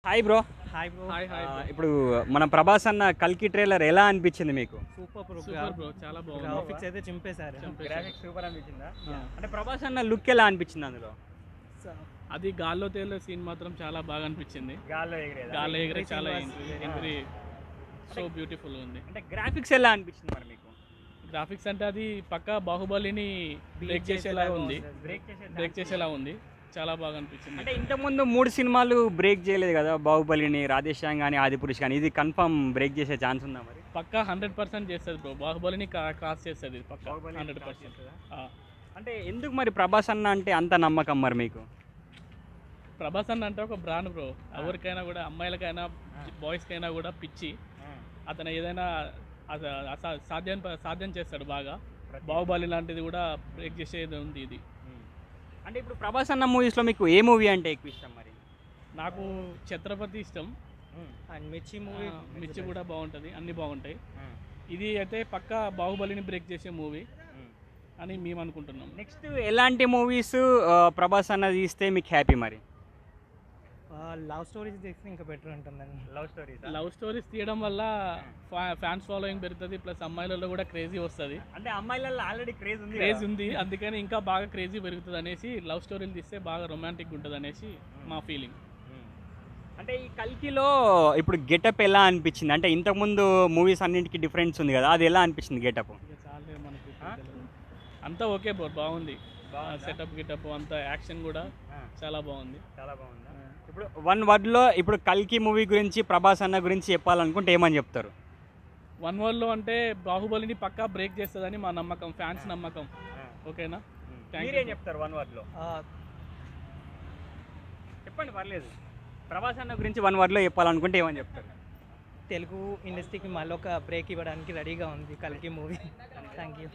Hi bro. Hi bro. Hi hi bro. ఇప్పుడు మన ప్రభాస్ అన్న కల్కి ట్రైలర్ ఎలా అనిపించింది మీకు? Super bro. సూపర్ బ్రో, చాలా బాగుంది. గ్రాఫిక్స్ అయితే చింపేశారు. గ్రాఫిక్స్ సూపర్ అనిపించిందా? Yeah. అంటే ప్రభాస్ అన్న లుక్ ఎలా అనిపించింది అందులో? అది గాల్లో తేలే సీన్ మాత్రం చాలా బాగా అనిపించింది. గాల్లో ఎగిరే చాలా was- ఎంట్రీ సో బ్యూటిఫుల్ ఉంది. అంటే గ్రాఫిక్స్ ఎలా అనిపించింది మరి మీకు? గ్రాఫిక్స్ అంటే అది పక్కా బాహుబలిని బ్రేక్ చేసేలా ఉంది. బ్రేక్ చేసేలా ఉంది, చాలా బాగా అనిపించింది. అంటే ఇంతకుముందు 3 సినిమాలు బ్రేక్ చేయలేదు కదా, బాహుబలిని, రాధేశ్యామ్ కానీ, ఆదిపురుష్ కానీ. ఇది కన్ఫర్మ్ బ్రేక్ చేసే ఛాన్స్ ఉందా మరి? పక్కా 100% చేస్తుంది బ్రో. బాహుబలిని క్రాస్ చేస్తుంది పక్కా 100%. అంటే ఎందుకు మరి ప్రభాస్ అన్న అంటే అంత నమ్మకం మరి మీకు? ప్రభాస్ అన్న అంటే ఒక బ్రాండ్ బ్రో. ఎవరికైనా కూడా, అమ్మాయిలకైనా బాయ్స్కైనా కూడా పిచ్చి. అతను ఏదైనా సాధ్యం చేస్తాడు బాగా. బాహుబలి లాంటిది కూడా బ్రేక్ చేసేది ఉంది ఇది. అంటే ఇప్పుడు ప్రభాస్ అన్న మూవీస్లో మీకు ఏ మూవీ అంటే ఎక్కువ ఇష్టం మరి? నాకు ఛత్రపతి ఇష్టం. అండ్ మిర్చి మూవీ. మిర్చి కూడా బాగుంటుంది, అన్నీ బాగుంటాయి. ఇది అయితే పక్కా బాహుబలిని బ్రేక్ చేసే మూవీ అని మేము అనుకుంటున్నాం. నెక్స్ట్ ఎలాంటి మూవీస్ ప్రభాస్ అన్న తీస్తే మీకు హ్యాపీ మరి? లవ్ స్టోరీస్ తీస్తే ఇంకా బెటర్ ఉంటుందండి. లవ్ స్టోరీస్ తీయడం వల్ల ఫ్యాన్స్ ఫాలోయింగ్ పెరుగుతుంది, ప్లస్ అమ్మాయిలలో కూడా క్రేజీ వస్తుంది. అంటే అమ్మాయిలలో ఆల్రెడీ క్రేజ్ ఉంది, అందుకని ఇంకా బాగా క్రేజీ పెరుగుతుంది అనేసి లవ్ స్టోరీలు తీస్తే బాగా రొమాంటిక్ ఉంటుంది అనేసి మా ఫీలింగ్. అంటే ఈ కల్కిలో ఇప్పుడు గెటప్ ఎలా అనిపించింది? అంటే ఇంతకుముందు మూవీస్ అన్నింటికి డిఫరెన్స్ ఉంది కదా, అది ఎలా అనిపించింది గెటప్? చాలే మనకి అంతా ఓకే బ్రో, బాగుంది. సెటప్ గిటప్ అంతా, యాక్షన్ కూడా చాలా బాగుంది. ఇప్పుడు వన్ వర్డ్లో ఇప్పుడు కల్కి మూవీ గురించి, ప్రభాస్ అన్న గురించి చెప్పాలనుకుంటే ఏమని చెప్తారు? వన్ వర్డ్లో అంటే బాహుబలిని పక్కా బ్రేక్ చేస్తుందని మా నమ్మకం, ఫ్యాన్స్ నమ్మకం. ఓకేనా? మీరేం చెప్తారు వన్ వర్డ్లో? చెప్పండి, పర్లేదు. ప్రభాస్ అన్న గురించి వన్ వర్డ్లో చెప్పాలనుకుంటే ఏమని చెప్తారు? తెలుగు ఇండస్ట్రీకి మళ్ళీ ఒక బ్రేక్ ఇవ్వడానికి రెడీగా ఉంది కల్కి మూవీ. Thank you.